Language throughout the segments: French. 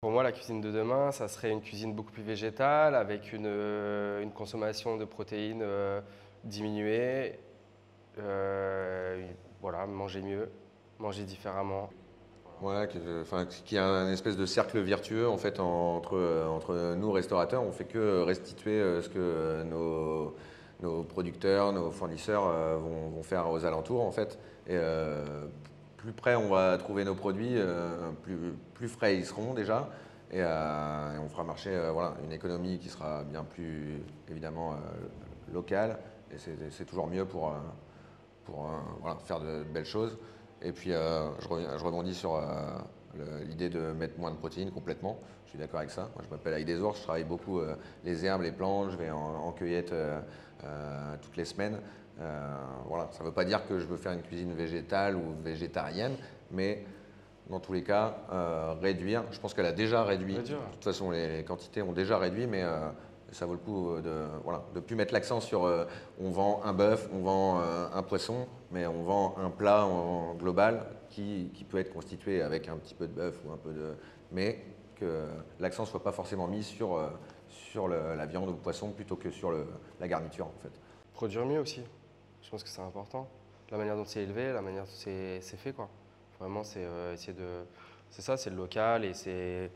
Pour moi, la cuisine de demain, ça serait une cuisine beaucoup plus végétale, avec une consommation de protéines diminuée. Voilà, manger mieux, manger différemment. Ouais, enfin, qu'il y a un espèce de cercle vertueux en fait entre nous restaurateurs. On fait que restituer ce que nos producteurs, nos fournisseurs vont faire aux alentours en fait. Et plus près on va trouver nos produits, plus frais ils seront déjà. Et on fera marcher voilà, une économie qui sera bien plus évidemment locale. Et c'est toujours mieux pour voilà, faire de belles choses. Et puis je rebondis sur l'idée de mettre moins de protéines complètement. Je suis d'accord avec ça. Moi, je m'appelle avec des ours, je travaille beaucoup les herbes, les plantes, je vais en cueillette toutes les semaines. Voilà, ça ne veut pas dire que je veux faire une cuisine végétale ou végétarienne, mais dans tous les cas, réduire. Je pense qu'elle a déjà réduit. De Réduire. toute façon, les quantités ont déjà réduit, mais ça vaut le coup de voilà, de plus mettre l'accent sur on vend un bœuf, on vend un poisson, mais on vend un plat en global qui peut être constitué avec un petit peu de bœuf ou un peu de. Mais que l'accent ne soit pas forcément mis sur la viande ou le poisson plutôt que sur la garniture en fait. Produire mieux aussi. Je pense que c'est important. La manière dont c'est élevé, la manière dont c'est fait, quoi. Vraiment, c'est essayer de. C'est ça, c'est le local et c'est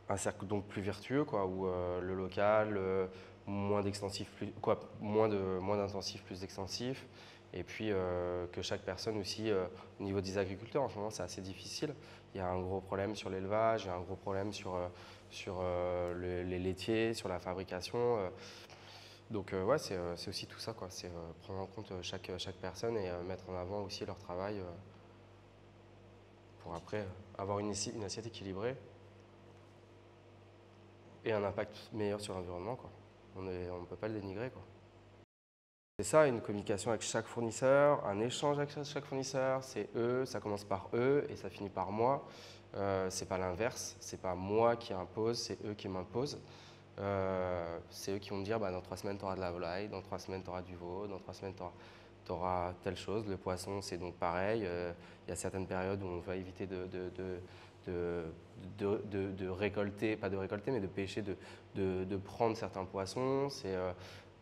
un cercle donc plus vertueux, quoi, où le local, moins d'extensif, moins d'intensif, plus d'extensif. Et puis que chaque personne aussi, au niveau des agriculteurs, en ce moment, c'est assez difficile. Il y a un gros problème sur l'élevage, il y a un gros problème sur les laitiers, sur la fabrication. Donc ouais, c'est aussi tout ça, quoi. C'est prendre en compte chaque personne et mettre en avant aussi leur travail pour après avoir une assiette équilibrée et un impact meilleur sur l'environnement, quoi. On ne peut pas le dénigrer, quoi. C'est ça, une communication avec chaque fournisseur, un échange avec chaque fournisseur. C'est eux, ça commence par eux et ça finit par moi. C'est pas l'inverse, c'est pas moi qui impose, c'est eux qui m'imposent. C'est eux qui vont me dire bah, dans 3 semaines tu auras de la volaille, dans 3 semaines tu auras du veau, dans 3 semaines tu auras telle chose. Le poisson c'est donc pareil. Il y a certaines périodes où on va éviter de récolter, pas de récolter, mais de pêcher, de prendre certains poissons. C'est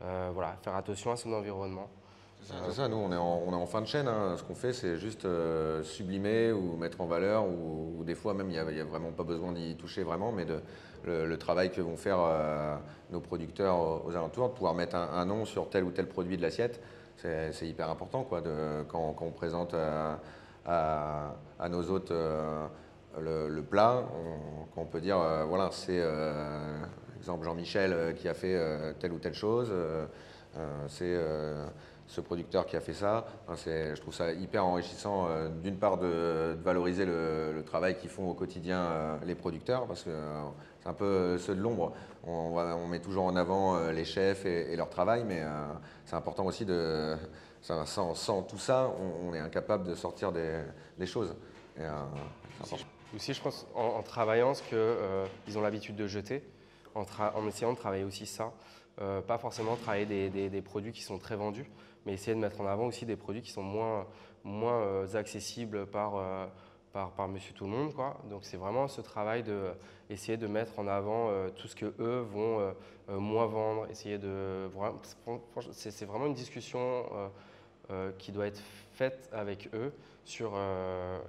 voilà, faire attention à son environnement. C'est ça, nous on est en fin de chaîne, hein. Ce qu'on fait c'est juste sublimer ou mettre en valeur ou des fois même il y a vraiment pas besoin d'y toucher vraiment, mais le travail que vont faire nos producteurs aux alentours, de pouvoir mettre un nom sur tel ou tel produit de l'assiette, c'est hyper important quoi, quand on présente à nos hôtes le plat, quand on peut dire voilà c'est exemple Jean-Michel qui a fait telle ou telle chose, c'est ce producteur qui a fait ça. Enfin, je trouve ça hyper enrichissant, d'une part de valoriser travail qu'ils font au quotidien les producteurs, parce que c'est un peu ceux de l'ombre. On met toujours en avant les chefs et leur travail, mais c'est important aussi sans tout ça, on est incapable de sortir des choses. Et, c'est important. Aussi, je pense, en travaillant, ce qu'ils ont l'habitude de jeter, en essayant de travailler aussi ça. Pas forcément travailler des produits qui sont très vendus, mais essayer de mettre en avant aussi des produits qui sont moins accessibles par Monsieur Tout-le-Monde, quoi. Donc c'est vraiment ce travail de essayer de mettre en avant tout ce que eux vont moins vendre. C'est vraiment une discussion qui doit être faite avec eux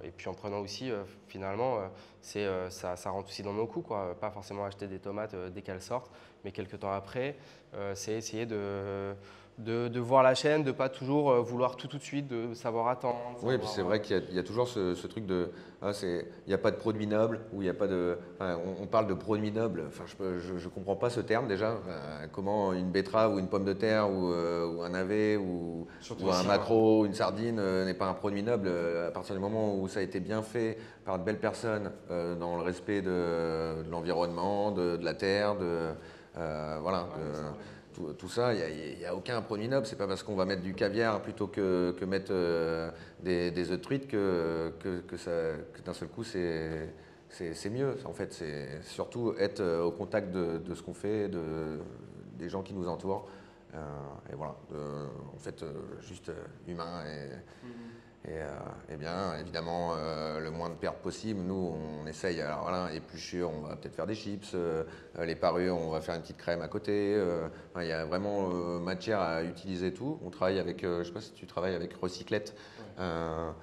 et puis en prenant aussi finalement ça rentre aussi dans nos coûts, quoi. Pas forcément acheter des tomates dès qu'elles sortent, mais quelques temps après c'est essayer de voir la chaîne, de ne pas toujours vouloir tout de suite, de savoir attendre, Oui, et puis c'est vrai qu'il y a toujours ce truc de, ah, il n'y a pas de produit noble, ou il n'y a pas de, enfin, on parle de produit noble, enfin, je comprends pas ce terme déjà. Comment une betterave ou une pomme de terre ou un navet surtout ou un ici, quoi. maquereau, une sardine n'est pas un produit noble à partir du moment où ça a été bien fait par de belles personnes dans le respect de l'environnement, de la terre, voilà. Tout ça, il n'y a aucun produit noble. C'est pas parce qu'on va mettre du caviar plutôt que mettre des œufs de truite que d'un seul coup c'est mieux. En fait, c'est surtout être au contact de ce qu'on fait, des gens qui nous entourent. Et voilà, en fait, juste humain Et bien, évidemment, le moins de pertes possible. Nous, on essaye, alors voilà, épluchure, on va peut-être faire des chips. Les parures, on va faire une petite crème à côté. Enfin, il y a vraiment matière à utiliser tout. On travaille avec, je ne sais pas si tu travailles avec Recyclette. Enfin,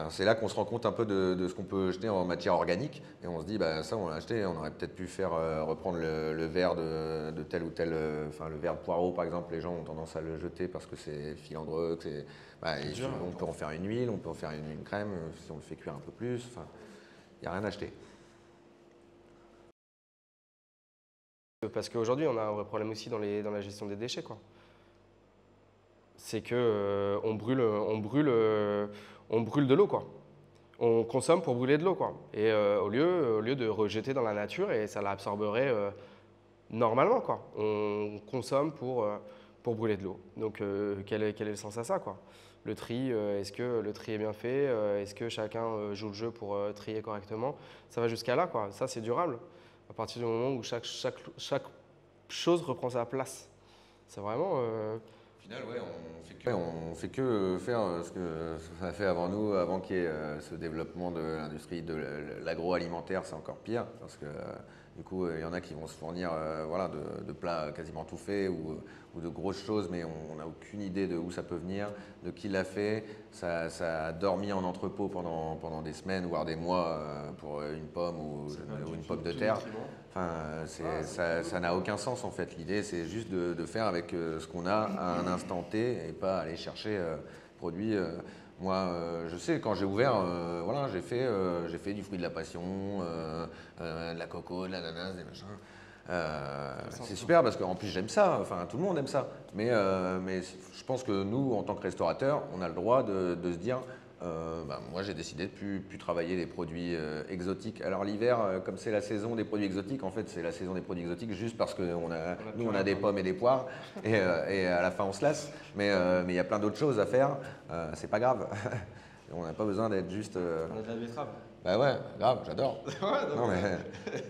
c'est là qu'on se rend compte un peu de ce qu'on peut jeter en matière organique. Et on se dit, bah, ça, on l'a acheté, on aurait peut-être pu faire reprendre le verre de tel ou tel. Enfin, le verre de poireau, par exemple, les gens ont tendance à le jeter parce que c'est filandreux, que c'est. Bah, Dur, on peut en faire une huile, on peut en faire une crème, si on le fait cuire un peu plus. Enfin, il n'y a rien à acheter. Parce qu'aujourd'hui, on a un vrai problème aussi dans la gestion des déchets, quoi. C'est que on brûle de l'eau, quoi. On consomme pour brûler de l'eau, quoi. Et au lieu de rejeter dans la nature, et ça l'absorberait normalement, quoi. On consomme pour brûler de l'eau. Donc, quel est le sens à ça, quoi? Le tri, est-ce que le tri est bien fait? Est-ce que chacun joue le jeu pour trier correctement? Ça va jusqu'à là, quoi. Ça, c'est durable. À partir du moment où chaque chose reprend sa place. C'est vraiment. Au final, ouais, on fait que faire ce que ça a fait avant nous, avant qu'il y ait ce développement de l'industrie de l'agroalimentaire, c'est encore pire parce que du coup, il y en a qui vont se fournir voilà, de plats quasiment tout faits ou de grosses choses, mais on n'a aucune idée de où ça peut venir, de qui l'a fait. Ça a dormi en entrepôt pendant des semaines, voire des mois pour une pomme ou une pomme de terre. Enfin, ça n'a aucun sens en fait. L'idée, c'est juste de faire avec ce qu'on a à un instant T et pas aller chercher produits. Moi, je sais, quand j'ai ouvert, voilà, j'ai fait du fruit de la passion, de la coco, de l'ananas, des machins. C'est super parce qu'en plus j'aime ça, enfin tout le monde aime ça. Mais je pense que nous, en tant que restaurateurs, on a le droit de se dire bah, moi j'ai décidé de plus travailler les produits exotiques. Alors l'hiver, comme c'est la saison des produits exotiques, en fait c'est la saison des produits exotiques juste parce que nous on a des pommes et des poires et à la fin on se lasse. Mais il y a plein d'autres choses à faire, c'est pas grave. On n'a pas besoin d'être juste. On a de la betterave. Bah ouais, grave, j'adore. Ouais, Non mais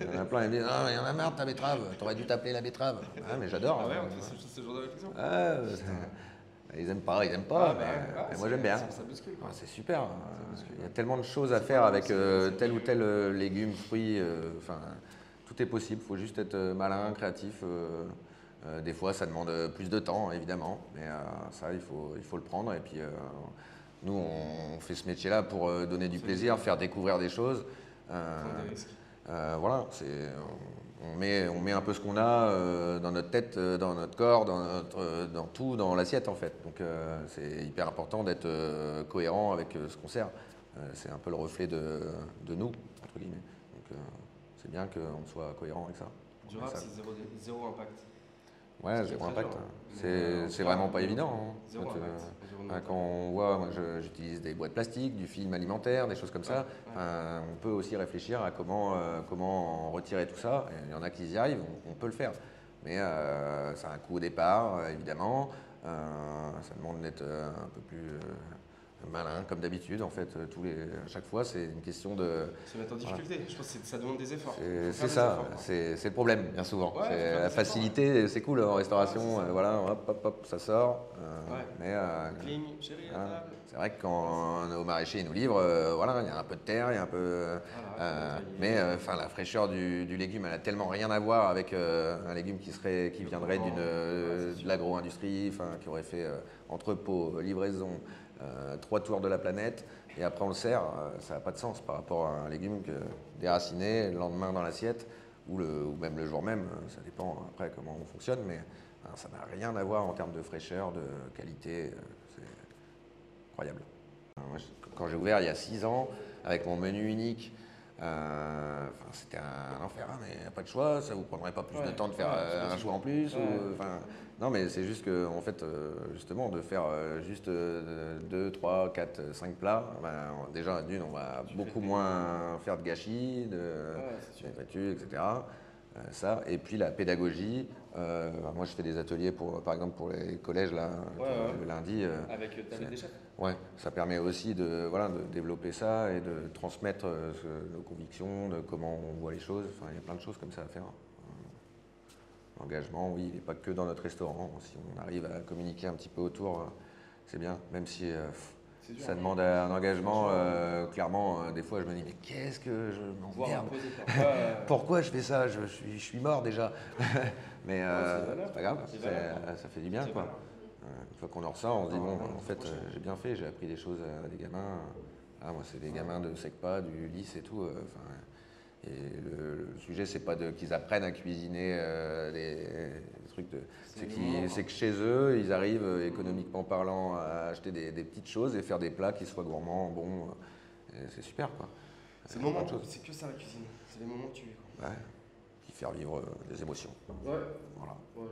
il y en a plein qui me disent ah mais il y en a marre de ta betterave, t'aurais dû t'appeler la betterave. Ah mais j'adore. Ah ouais, on fait ce genre de réflexion. Ah, ils aiment pas, ils aiment Ah, pas. bah, ouais, Mais moi j'aime bien. ça bouscule, quoi. Ah, c'est super. bouscule, Il y a tellement de choses à faire avec tel ou tel légume, fruit. Enfin, tout est possible. Il faut juste être malin, créatif. Des fois, ça demande plus de temps, évidemment. Mais ça, il faut le prendre. Et puis, nous, on fait ce métier-là pour donner du plaisir, faire découvrir des choses. Prendre des risques. Voilà, on met un peu ce qu'on a dans notre tête, dans notre corps, dans tout, dans l'assiette en fait. Donc c'est hyper important d'être cohérent avec ce qu'on sert. C'est un peu le reflet de nous, entre guillemets. Donc c'est bien qu'on soit cohérent avec ça. Durable, Ça- c'est zéro impact. Ouais, C'est zéro très impact. dur, hein. C'est Mais, c'est vraiment pas évident. Hein. Zéro Quand, impact. quand on voit, moi j'utilise des boîtes plastiques, du film alimentaire, des choses comme ça. Enfin, on peut aussi réfléchir à comment en retirer tout ça. Et il y en a qui y arrivent, on peut le faire. Mais ça a un coût au départ, évidemment. Ça demande d'être un peu plus malin, comme d'habitude. En fait, à chaque fois, c'est une question de. Se mettre en difficulté. Je pense que ça demande des efforts. C'est ça, c'est le problème, bien souvent. Ouais, faut faire La des facilité, c'est cool en restauration, Ouais, c'est ça. voilà, hop, hop, hop, ça sort. Ouais. Mais Cling, chérie, à hein, table. c'est vrai que quand nos maraîchers nous livrent, voilà, il y a un peu de terre, il y a un peu. Voilà, Mais enfin, la fraîcheur du légume, elle a tellement rien à voir avec un légume qui viendrait de l'agro-industrie, enfin, qui aurait fait entrepôt, livraison, 3 tours de la planète, et après on le sert, ça n'a pas de sens par rapport à un légume déraciné le lendemain dans l'assiette, ou même le jour même, ça dépend après comment on fonctionne, mais ça n'a rien à voir en termes de fraîcheur, de qualité, c'est incroyable. Moi, quand j'ai ouvert il y a 6 ans, avec mon menu unique, enfin, c'était un enfer, hein, mais pas de choix, ça vous prendrait pas plus de temps de faire un choix en plus enfin, non, mais c'est juste que, en fait, justement, de faire juste 2, 3, 4, 5 plats, ben, déjà, d'une, on va beaucoup moins faire de gâchis, c'est sûr. de nourriture, etc. Ça, et puis la pédagogie. Moi, je fais des ateliers, par exemple, pour les collèges, là, le lundi. Avec tablette des chefs. Ouais, ça permet aussi voilà, de développer ça et de transmettre nos convictions, de comment on voit les choses. Enfin, il y a plein de choses comme ça à faire. L'engagement, oui, il n'est pas que dans notre restaurant. Si on arrive à communiquer un petit peu autour, c'est bien. Même si C'est dur. Ça demande un engagement, clairement, des fois je me dis mais qu'est-ce que je Voir m'emmerde. imposer, quoi. Ouais, Pourquoi je fais ça? Je suis mort déjà. Mais c'est valable. c'est pas grave, C'est valable. ça fait du bien, C'est quoi. valable. Une fois qu'on en ressort, on se dit Non, bon, non, en fait, j'ai bien fait, j'ai appris des choses à des gamins. Ah, moi, c'est des gamins de SECPA, du lycée et tout. Enfin, et le sujet, c'est pas qu'ils apprennent à cuisiner des trucs de. C'est que chez eux, ils arrivent, économiquement parlant, à acheter des petites choses et faire des plats qui soient gourmands, bons. Et c'est super, quoi. C'est le moment, Plein de choses. c'est que ça la cuisine. C'est les moments que tu vis, quoi. Ouais. Puis faire vivre des émotions. Ouais. Voilà. Ouais.